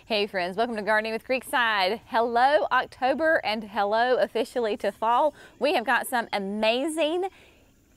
Hey friends, welcome to Gardening with Creekside. Hello October and hello officially to fall. We have got some amazing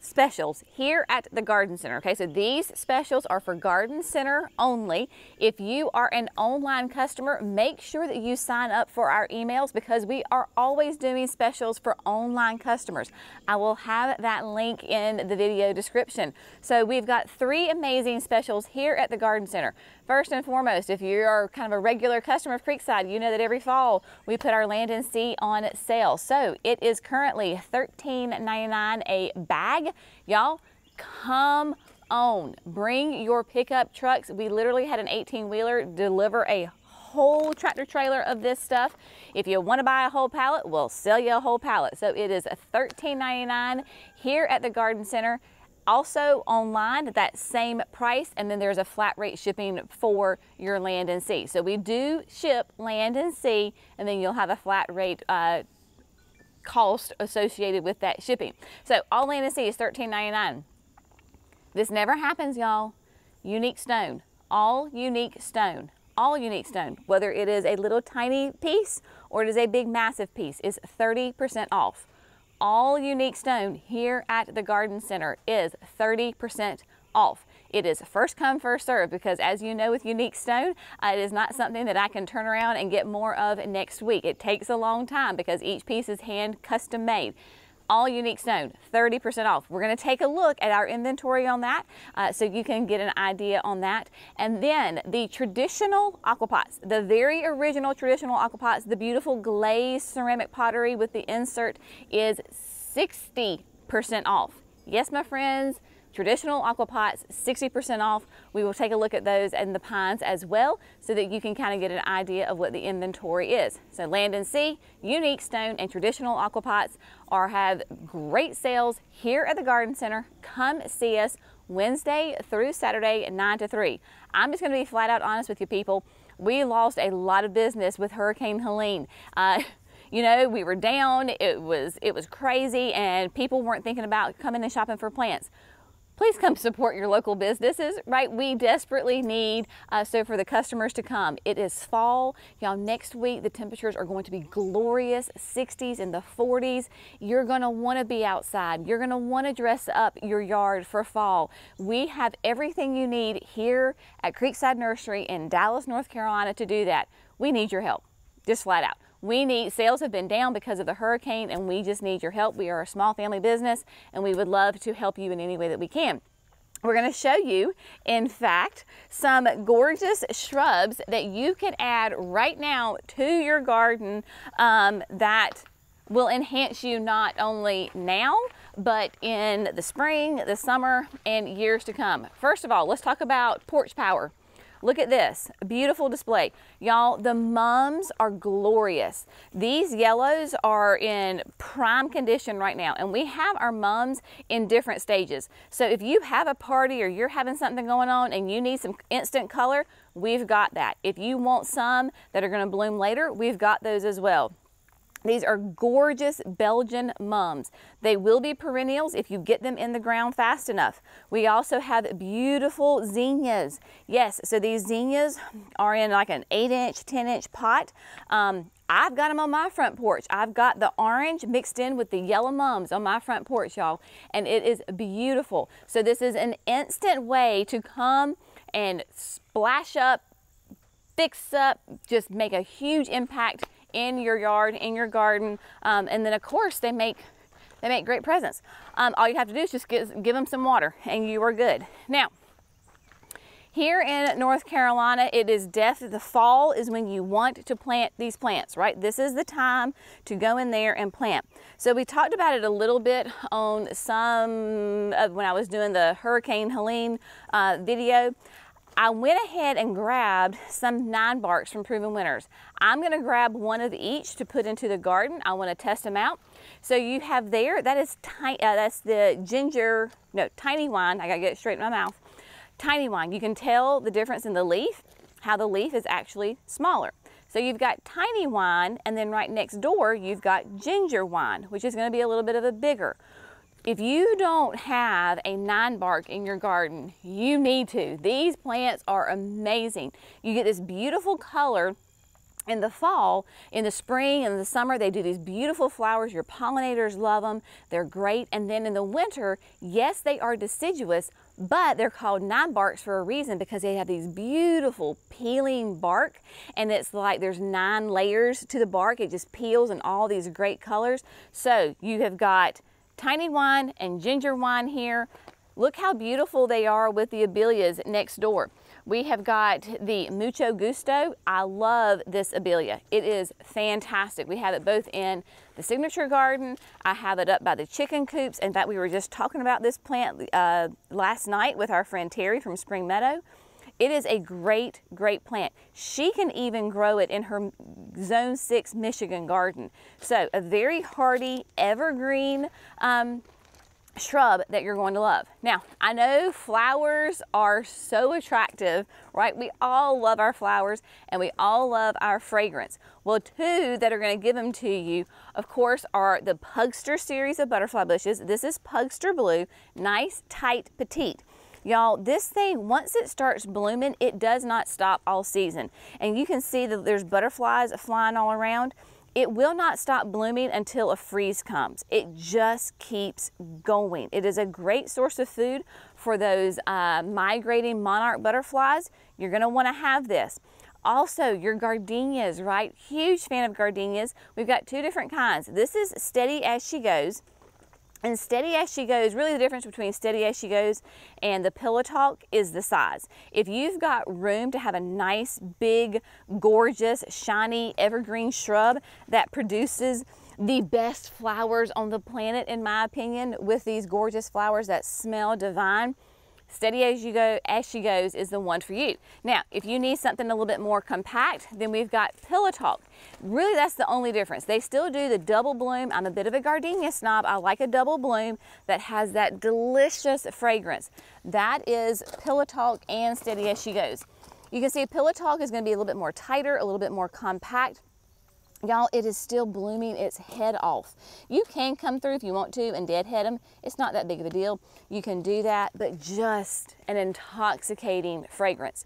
specials here at the Garden Center. Okay, so these specials are for Garden Center only. If you are an online customer, make sure that you sign up for our emails because we are always doing specials for online customers. I will have that link in the video description. So we've got three amazing specials here at the Garden Center. First and foremost, if you are kind of a regular customer of Creekside, you know that every fall we put our Land and Sea on sale. So it is currently $13.99 a bag. Y'all, come on, bring your pickup trucks. We literally had an 18-wheeler deliver a whole tractor trailer of this stuff. If you want to buy a whole pallet, we'll sell you a whole pallet. So it is $13.99 here at the Garden Center. Also online, that same price, and then there's a flat rate shipping for your Land and Sea. So we do ship Land and Sea, and then you'll have a flat rate cost associated with that shipping. So all Land and Sea is $13.99. This never happens, y'all. Unique stone, all unique stone. All unique stone, whether it is a little tiny piece or it is a big massive piece, is 30% off. All unique stone here at the Garden Center is 30% off. It is first come, first serve because as you know with unique stone, it is not something that I can turn around and get more of next week. It takes a long time because each piece is hand custom made. All unique stone, 30% off. We're going to take a look at our inventory on that so you can get an idea on that. And then the traditional aquapots, the very original traditional aquapots, the beautiful glazed ceramic pottery with the insert is 60% off. Yes, my friends, traditional aquapots, 60% off. We will take a look at those and the pines as well so that you can kind of get an idea of what the inventory is. So Land and Sea, unique stone, and traditional aquapots have great sales here at the Garden Center. Come see us Wednesday through Saturday, 9 to 3. I'm just going to be flat out honest with you people. We lost a lot of business with Hurricane Helene. You know, we were down, it was crazy, and people weren't thinking about coming and shopping for plants. Please come support your local businesses, right? We desperately need so for the customers to come. It is fall. Y'all, next week the temperatures are going to be glorious, 60s and the 40s. You're going to want to be outside. You're going to want to dress up your yard for fall. We have everything you need here at Creekside Nursery in Dallas, North Carolina to do that. We need your help, just flat out. Sales have been down because of the hurricane and we just need your help. We are a small family business and we would love to help you in any way that we can. We're going to show you, in fact, some gorgeous shrubs that you can add right now to your garden that will enhance you not only now, but in the spring, the summer, and years to come. First of all, let's talk about porch power. Look at this, beautiful display. Y'all, the mums are glorious. These yellows are in prime condition right now, and we have our mums in different stages. So if you have a party or you're having something going on and you need some instant color, we've got that. If you want some that are gonna bloom later, we've got those as well. These are gorgeous Belgian mums. They will be perennials if you get them in the ground fast enough. We also have beautiful zinnias. Yes, so these zinnias are in like an 8-inch, 10-inch pot. I've got them on my front porch. I've got the orange mixed in with the yellow mums on my front porch, y'all, and it is beautiful. So this is an instant way to come and splash up, fix up, just make a huge impact in your yard, in your garden, and then of course they make great presents. All you have to do is just give them some water and you are good. Now, here in North Carolina, it is the fall is when you want to plant these plants, right? This is the time to go in there and plant. So we talked about it a little bit on some of when I was doing the Hurricane Helene video. I went ahead and grabbed some 9 barks from Proven Winners. I'm going to grab one of each to put into the garden. I want to test them out. So you have there, that is that's the tiny wine. I got to get it straight in my mouth. Tiny wine. You can tell the difference in the leaf, how the leaf is actually smaller. So you've got tiny wine, and then right next door you've got ginger wine, which is going to be a little bit of a bigger. If you don't have a 9-bark in your garden, you need to. These plants are amazing. You get this beautiful color in the fall. In the spring and the summer, they do these beautiful flowers. Your pollinators love them. They're great. And then in the winter, yes, they are deciduous, but they're called 9-barks for a reason, because they have these beautiful peeling bark, and it's like there's 9 layers to the bark. It just peels in all these great colors. So you have got tiny wine and ginger wine here. Look how beautiful they are with the abelias next door. We have got the Mucho Gusto. I love this abelia. It is fantastic. We have it both in the signature garden. I have it up by the chicken coops. In fact, we were just talking about this plant last night with our friend Terry from Spring Meadow. It is a great, great plant. She can even grow it in her Zone 6 Michigan garden. So a very hardy, evergreen shrub that you're going to love. Now, I know flowers are so attractive, right? We all love our flowers and we all love our fragrance. Well, 2 that are going to give them to you, of course, are the Pugster series of butterfly bushes. This is Pugster Blue, nice, tight, petite. Y'all, this thing, once it starts blooming, it does not stop all season. And you can see that there's butterflies flying all around. It will not stop blooming until a freeze comes. It just keeps going. It is a great source of food for those migrating monarch butterflies. You're going to want to have this. Also, your gardenias, right? Huge fan of gardenias. We've got 2 different kinds. This is Steady As She Goes. And Steady As She Goes, really the difference between Steady As She Goes and the Pillow Talk is the size. If you've got room to have a nice, big, gorgeous, shiny, evergreen shrub that produces the best flowers on the planet, in my opinion, with these gorgeous flowers that smell divine, Steady As She Goes is the one for you. Now, if you need something a little bit more compact, then we've got Pillow Talk. Really, that's the only difference. They still do the double bloom. I'm a bit of a gardenia snob. I like a double bloom that has that delicious fragrance. That is Pillow Talk and Steady As She Goes. You can see Pillow Talk is going to be a little bit more tighter, a little bit more compact. Y'all, it is still blooming its head off. You can come through if you want to and deadhead them. It's not that big of a deal. You can do that, but just an intoxicating fragrance.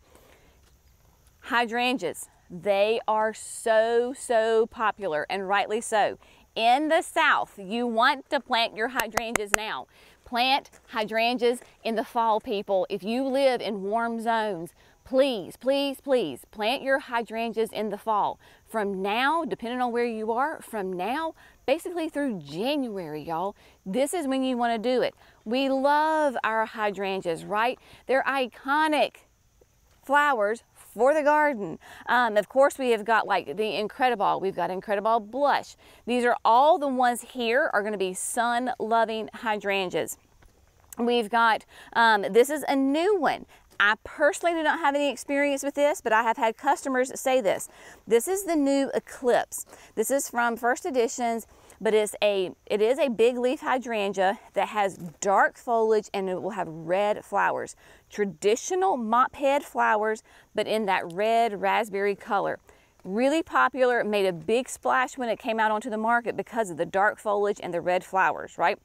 Hydrangeas, they are so popular, and rightly so. In the South, you want to plant your hydrangeas now. Plant hydrangeas in the fall, people. If you live in warm zones, please, please, please plant your hydrangeas in the fall. From now, depending on where you are, from now basically through January, y'all, this is when you want to do it. We love our hydrangeas, right? They're iconic flowers for the garden. Of course, we have got like the Incrediball. We've got Incrediball Blush. These are all the ones here are going to be sun-loving hydrangeas. We've got, this is a new one. I personally do not have any experience with this, but I have had customers say this. This is the new Eclipse. This is from First Editions, but it is a big leaf hydrangea that has dark foliage and it will have red flowers. Traditional mop head flowers, but in that red raspberry color. Really popular, made a big splash when it came out onto the market because of the dark foliage and the red flowers, right?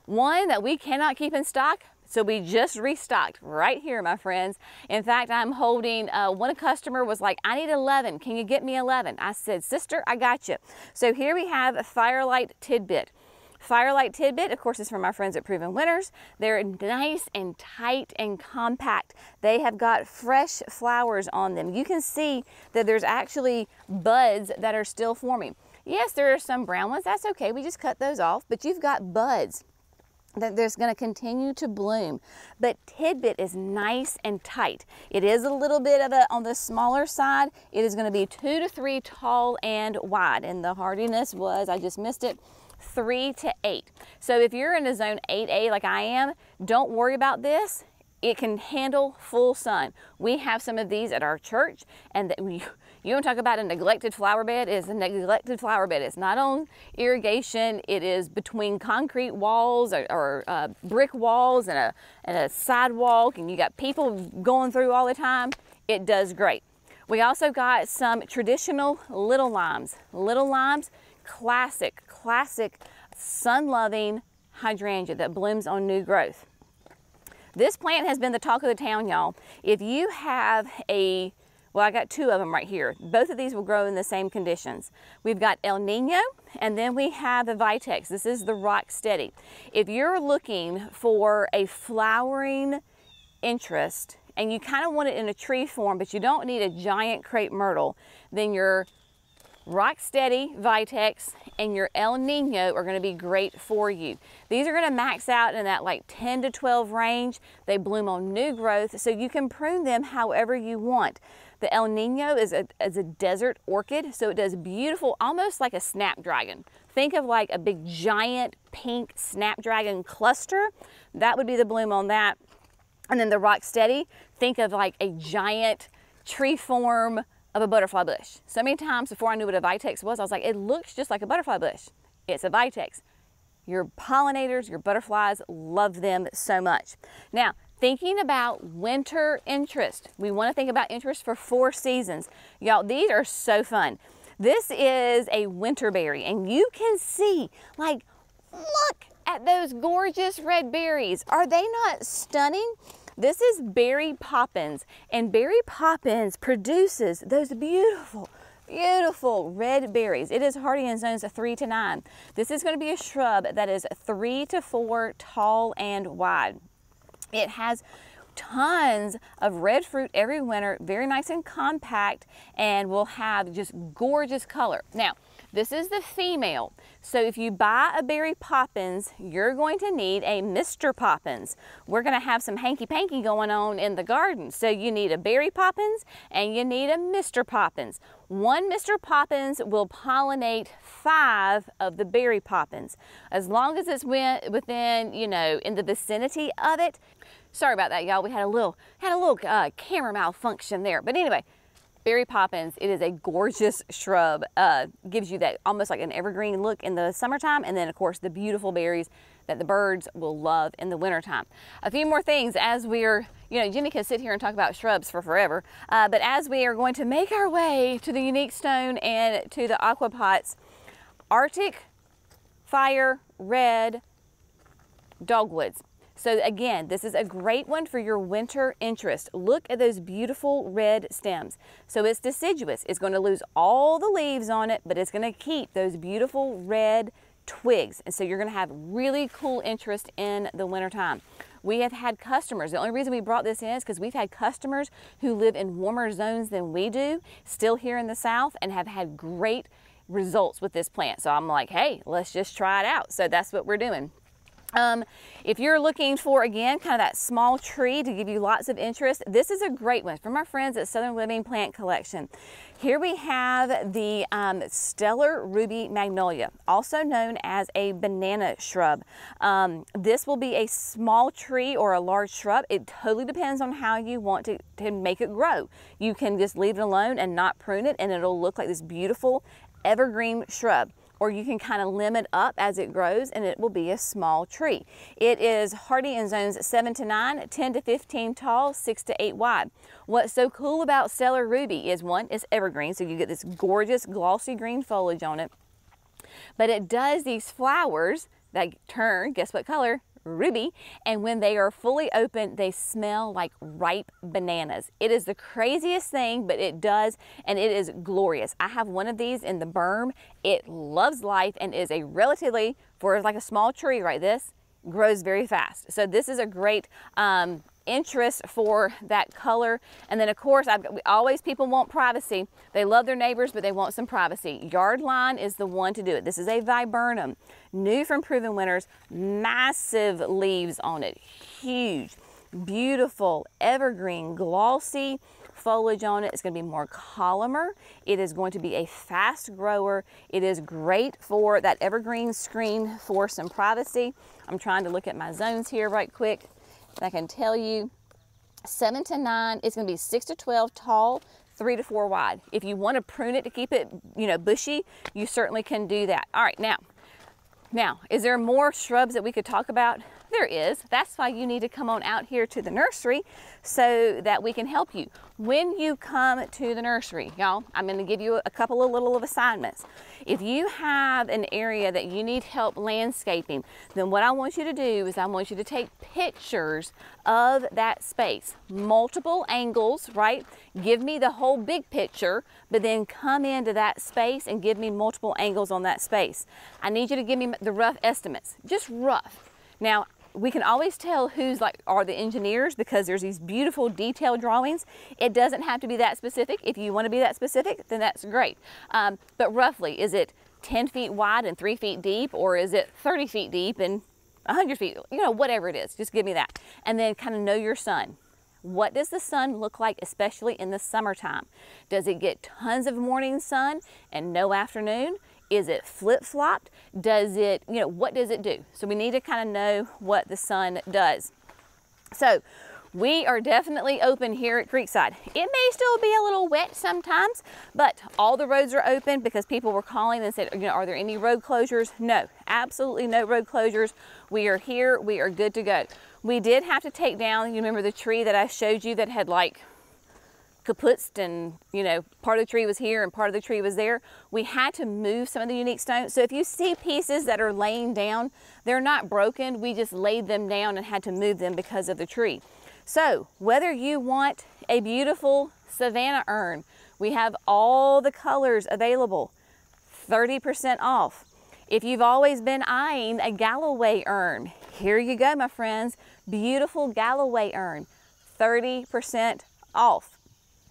One that we cannot keep in stock, so we just restocked right here, my friends. In fact, I'm holding, one customer was like, I need 11. Can you get me 11? I said, sister, I got you. So here we have a Firelight Tidbit. Firelight Tidbit, of course, is from our friends at Proven Winners. They're nice and tight and compact. They have got fresh flowers on them. You can see that there's actually buds that are still forming. Yes, there are some brown ones. That's okay. We just cut those off, but you've got buds that there's going to continue to bloom. But Tidbit is nice and tight. It is a little bit of on the smaller side. It is going to be 2 to 3 tall and wide, and the hardiness was, I just missed it, 3 to 8. So if you're in a zone 8A like I am, don't worry about this. It can handle full sun. We have some of these at our church, and you want to talk about a neglected flower bed? It is a neglected flower bed. It's not on irrigation. It is between concrete walls or brick walls and a sidewalk, and you got people going through all the time. It does great. We also got some traditional little limes. Little limes, classic sun-loving hydrangea that blooms on new growth. This plant has been the talk of the town, y'all. If you have well, I got two of them right here. Both of these will grow in the same conditions. We've got El Nino, and then we have the Vitex. This is the Rock Steady. If you're looking for a flowering interest, and you kind of want it in a tree form, but you don't need a giant crepe myrtle, then your Rock Steady, Vitex, and your El Nino are going to be great for you. These are going to max out in that like 10 to 12 range. They bloom on new growth, so you can prune them however you want. The El Nino is a desert orchid, so it does beautiful, almost like a snapdragon. Think of like a big giant pink snapdragon cluster. That would be the bloom on that. And then the Rock Steady, think of like a giant tree form of a butterfly bush. So many times before I knew what a Vitex was, I was like, it looks just like a butterfly bush. It's a Vitex. Your pollinators, your butterflies love them so much. Now, thinking about winter interest, we want to think about interest for 4 seasons. Y'all, these are so fun. This is a winterberry, and you can see, like, look at those gorgeous red berries. Are they not stunning? This is Berry Poppins, and Berry Poppins produces those beautiful, beautiful red berries. It is hardy in zones of 3 to 9. This is going to be a shrub that is 3 to 4 tall and wide. It has tons of red fruit every winter, very nice and compact, and will have just gorgeous color. Now, this is the female. So if you buy a Berry Poppins, you're going to need a Mr. Poppins. We're going to have some hanky-panky going on in the garden. So you need a Berry Poppins and you need a Mr. Poppins. One Mr. Poppins will pollinate 5 of the Berry Poppins. As long as it's within, you know, in the vicinity of it. Sorry about that, y'all. We had a little camera malfunction there. But anyway, Berry Poppins, it is a gorgeous shrub. Gives you that almost like an evergreen look in the summertime, and then of course the beautiful berries that the birds will love in the wintertime. A few more things as we're, you know, Jimmy can sit here and talk about shrubs for forever, but as we are going to make our way to the Unique Stone and to the Aqua Pots, Arctic Fire Red Dogwoods. So again, this is a great one for your winter interest. Look at those beautiful red stems. So it's deciduous. It's going to lose all the leaves on it, but it's going to keep those beautiful red twigs. And so you're going to have really cool interest in the wintertime. We have had customers, the only reason we brought this in is because we've had customers who live in warmer zones than we do, still here in the South, and have had great results with this plant. So I'm like, hey, let's just try it out. So that's what we're doing. If you're looking for, again, kind of that small tree to give you lots of interest, this is a great one from our friends at Southern Living Plant Collection. Here we have the Stellar Ruby Magnolia, also known as a banana shrub. This will be a small tree or a large shrub. It totally depends on how you want to make it grow. You can just leave it alone and not prune it, and it'll look like this beautiful evergreen shrub. Or you can kind of limit up as it grows and it will be a small tree. It is hardy in zones 7 to 9, 10 to 15 tall, 6 to 8 wide. What's so cool about Stellar Ruby is, one, it's evergreen, so you get this gorgeous glossy green foliage on it. But it does these flowers that turn, guess what color? Ruby, and when they are fully open, they smell like ripe bananas. It is the craziest thing, but it does, and it is glorious. I have one of these in the berm. It loves life and is a relatively, for like a small tree like this, grows very fast. So this is a great interest for that color. And then of course, always people want privacy. They love their neighbors, but they want some privacy. Yardline is the one to do it. This is a viburnum, new from Proven Winners, massive leaves on it, huge, beautiful, evergreen, glossy foliage on it. It's going to be more columnar. It is going to be a fast grower. It is great for that evergreen screen for some privacy. I'm trying to look at my zones here right quick. I can tell you 7 to 9, it's going to be 6 to 12 tall, 3 to 4 wide. If you want to prune it to keep it, you know, bushy, you certainly can do that. All right, now, is there more shrubs that we could talk about? There is. That's why you need to come on out here to the nursery so that we can help you. When you come to the nursery, y'all, I'm going to give you a couple of little assignments. If you have an area that you need help landscaping, then what I want you to do is I want you to take pictures of that space. Multiple angles, right? Give me the whole big picture, but then come into that space and give me multiple angles on that space. I need you to give me the rough estimates, just rough. Now, we can always tell who's are the engineers because there's these beautiful detailed drawings. It doesn't have to be that specific. If you want to be that specific, then that's great. But roughly, is it 10 feet wide and 3 feet deep, or is it 30 feet deep and 100 feet? You know, whatever it is, just give me that. And then kind of know your sun. What does the sun look like, especially in the summertime? Does it get tons of morning sun and no afternoon? Is it flip-flopped? Does it, you know, what does it do? So we need to kind of know what the sun does. So we are definitely open here at Creekside. It may still be a little wet sometimes, but all the roads are open because people were calling and said, you know, are there any road closures? No, absolutely no road closures. We are here, we are good to go. We did have to take down, you remember the tree that I showed you that had like kaputzed and, you know, part of the tree was here and part of the tree was there. We had to move some of the unique stones. So if you see pieces that are laying down, they're not broken. We just laid them down and had to move them because of the tree. So whether you want a beautiful Savannah urn, we have all the colors available, 30% off. If you've always been eyeing a Galloway urn, here you go, my friends. Beautiful Galloway urn, 30% off.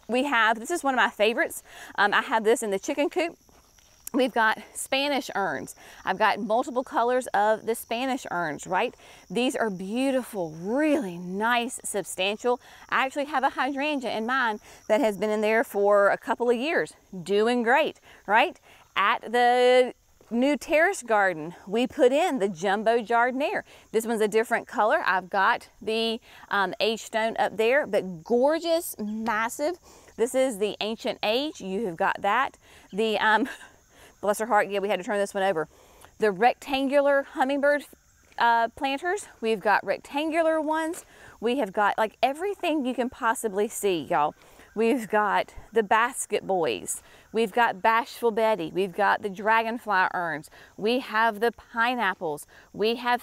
We have, this is one of my favorites. I have this in the chicken coop. We've got Spanish urns. I've got multiple colors of the Spanish urns, right? These are beautiful, really nice, substantial. I actually have a hydrangea in mine that has been in there for a couple of years, doing great, right? At the new terrace garden, we put in the jumbo jardiniere. This one's a different color. I've got the age stone up there, but gorgeous, massive. This is the ancient age. You have got that. The, bless her heart, yeah, we had to turn this one over. The rectangular hummingbird planters. We've got rectangular ones. We have got like everything you can possibly see, y'all. We've got the basket boys. We've got Bashful Betty. We've got the dragonfly urns. We have the pineapples. We have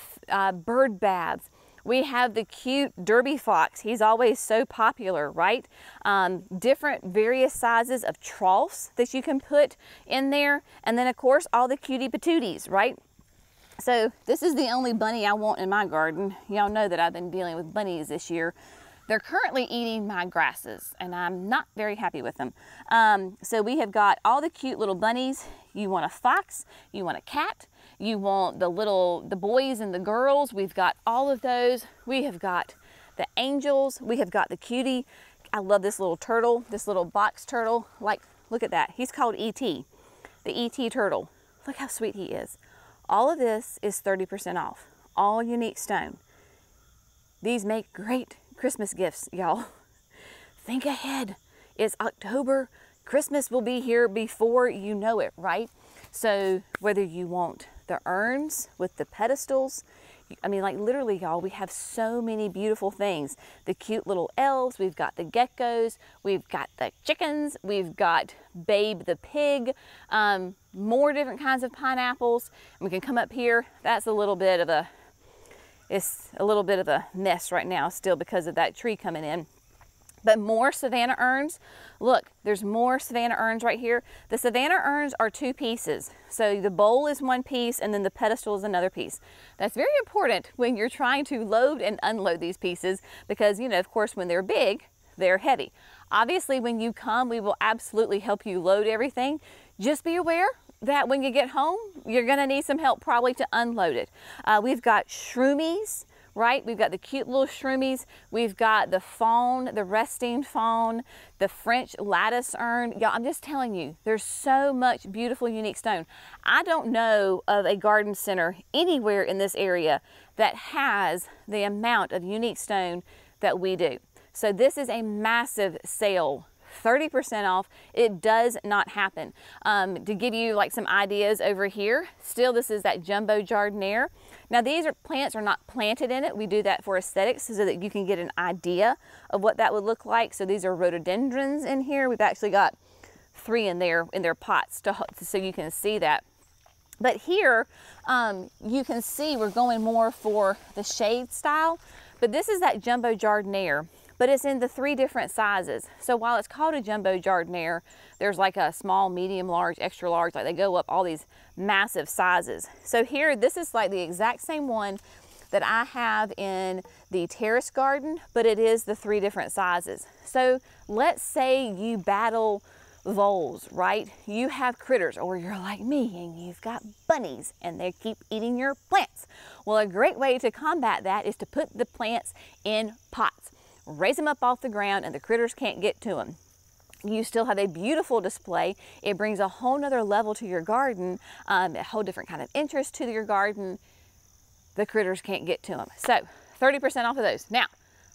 bird baths. We have the cute derby fox. He's always so popular, right? Different various sizes of troughs that you can put in there. And then of course, all the cutie patooties, right? So this is the only bunny I want in my garden. Y'all know that I've been dealing with bunnies this year. They're currently eating my grasses and I'm not very happy with them. So we have got all the cute little bunnies. You want a fox, you want a cat, you want the boys and the girls. We've got all of those. We have got the angels. We have got the cutie. I love this little turtle, this little box turtle. Like, look at that. He's called E.T., the E.T. turtle. Look how sweet he is. All of this is 30% off, all unique stone. These make great Christmas gifts, y'all. Think ahead. It's October. Christmas will be here before you know it, right? So whether you want the urns with the pedestals, I mean, like literally, y'all, we have so many beautiful things. The cute little elves, we've got the geckos, we've got the chickens, we've got Babe the pig, more different kinds of pineapples. And we can come up here. That's a little bit of a, it's a little bit of a mess right now still because of that tree coming in. But more Savannah urns. Look, there's more Savannah urns right here. The Savannah urns are 2 pieces. So the bowl is 1 piece and then the pedestal is another piece. That's very important when you're trying to load and unload these pieces because, you know, of course, when they're big, they're heavy. Obviously, when you come, we will absolutely help you load everything. Just be aware that when you get home, you're gonna need some help probably to unload it. We've got shroomies, right? We've got the cute little shroomies. We've got the fawn, the resting fawn, the French lattice urn. Y'all, I'm just telling you, there's so much beautiful, unique stone. I don't know of a garden center anywhere in this area that has the amount of unique stone that we do. So this is a massive sale 30% off. It does not happen. To give you like some ideas over here, still this is that jumbo jardiniere. Now plants are not planted in it. We do that for aesthetics so that you can get an idea of what that would look like. So these are rhododendrons in here. We've actually got 3 in their pots so you can see that. But here you can see we're going more for the shade style, but this is that jumbo jardiniere, but it's in the 3 different sizes. So while it's called a jumbo jardiniere, there's like a small, medium, large, extra large, like they go up all these massive sizes. So here, this is like the exact same one that I have in the terrace garden, but it is the 3 different sizes. So let's say you battle voles, right? You have critters, or you're like me and you've got bunnies and they keep eating your plants. Well, a great way to combat that is to put the plants in pots. Raise them up off the ground and the critters can't get to them. You still have a beautiful display. It brings a whole nother level to your garden, a whole different kind of interest to your garden. The critters can't get to them. So 30% off of those. Now,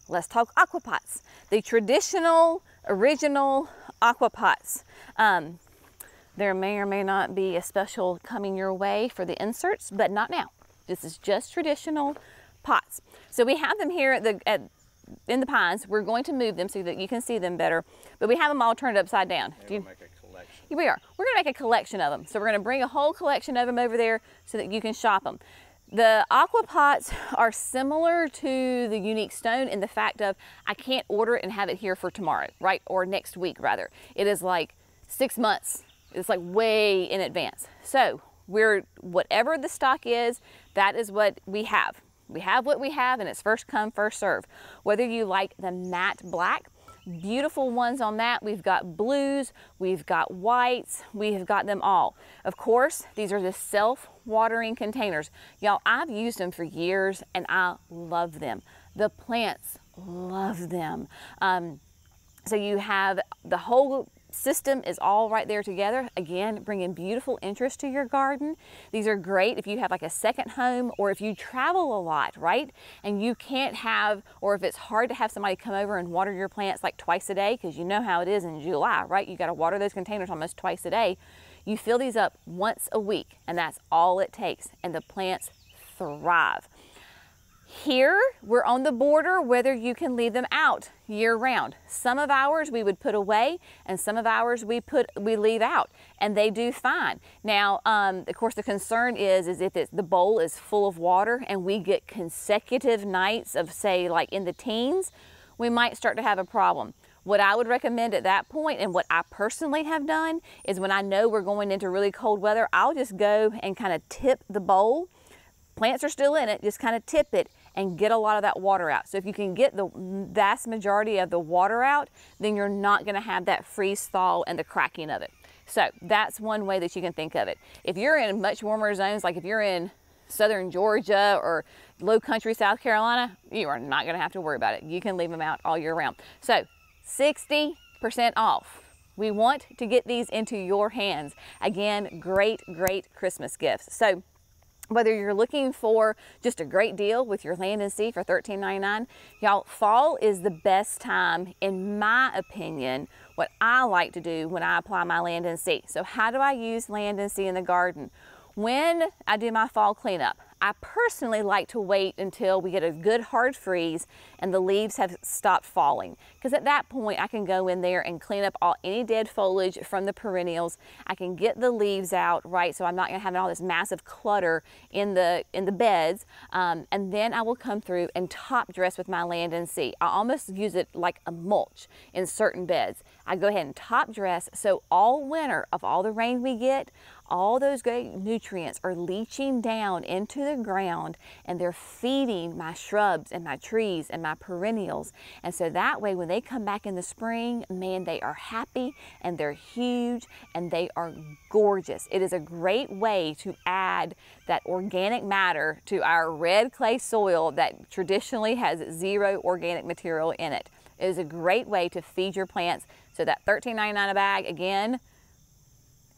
let's talk aquapots. The traditional, original aquapots. There may or may not be a special coming your way for the inserts, but not now. This is just traditional pots. So we have them here in the pines. We're going to move them so that you can see them better, but we have them all turned upside down. We'll make a collection. We are. We're going to make a collection of them. So we're going to bring a whole collection of them over there so that you can shop them. The aquapots are similar to the unique stone in the fact of I can't order it and have it here for tomorrow, right? Or next week rather. It is like 6 months. It's like way in advance. So whatever the stock is, that is what we have. We have what we have, and it's first come, first serve. Whether you like the matte black, beautiful ones on that. We've got blues, we've got whites, we have got them all. Of course, these are the self-watering containers. Y'all, I've used them for years and I love them. The plants love them. So you have the whole system is all right there together. Again, bringing beautiful interest to your garden. These are great if you have like a second home or if you travel a lot, right? And you can't have, or if it's hard to have somebody come over and water your plants like twice a day, because you know how it is in July, right? You got to water those containers almost twice a day. You fill these up once a week and that's all it takes, and the plants thrive. Here, we're on the border whether you can leave them out year round. Some of ours we would put away and some of ours we leave out, and they do fine. Now, of course, the concern is if the bowl is full of water and we get consecutive nights of, say, like in the teens, we might start to have a problem. What I would recommend at that point, and what I personally have done, is when I know we're going into really cold weather, I'll just go and kind of tip the bowl. Plants are still in it, just kind of tip it and get a lot of that water out. So if you can get the vast majority of the water out, then you're not gonna have that freeze thaw and the cracking of it. So that's one way that you can think of it. If you're in much warmer zones, like if you're in southern Georgia or low country South Carolina, you are not gonna have to worry about it. You can leave them out all year round. So 60% off. We want to get these into your hands. Again, great, great Christmas gifts. So whether you're looking for just a great deal with your Land and Sea for $13.99, y'all, fall is the best time, in my opinion, what I like to do when I apply my Land and Sea. So how do I use Land and Sea in the garden? When I do my fall cleanup, I personally like to wait until we get a good hard freeze and the leaves have stopped falling, because at that point I can go in there and clean up any dead foliage from the perennials. I can get the leaves out, right, so I'm not going to have all this massive clutter in the beds, and then I will come through and top dress with my Land and Sea. I almost use it like a mulch in certain beds. I go ahead and top dress, so all winter of all the rain we get, all those great nutrients are leaching down into the ground and they're feeding my shrubs and my trees and my perennials. And so that way when they come back in the spring, man, they are happy and they're huge and they are gorgeous. It is a great way to add that organic matter to our red clay soil that traditionally has zero organic material in it. It is a great way to feed your plants. So that $13.99 a bag, again,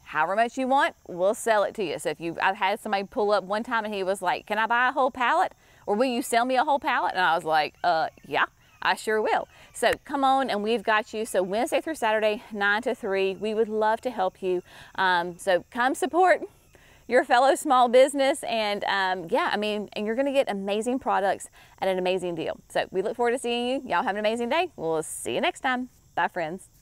however much you want, we'll sell it to you. So I've had somebody pull up one time and he was like, can I buy a whole pallet? Or will you sell me a whole pallet? And I was like, yeah. I sure will. So come on, and we've got you. So Wednesday through Saturday, 9 to 3. We would love to help you. So come support your fellow small business, and yeah, I mean, and you're going to get amazing products at an amazing deal. So we look forward to seeing you. Y'all have an amazing day. We'll see you next time. Bye, friends.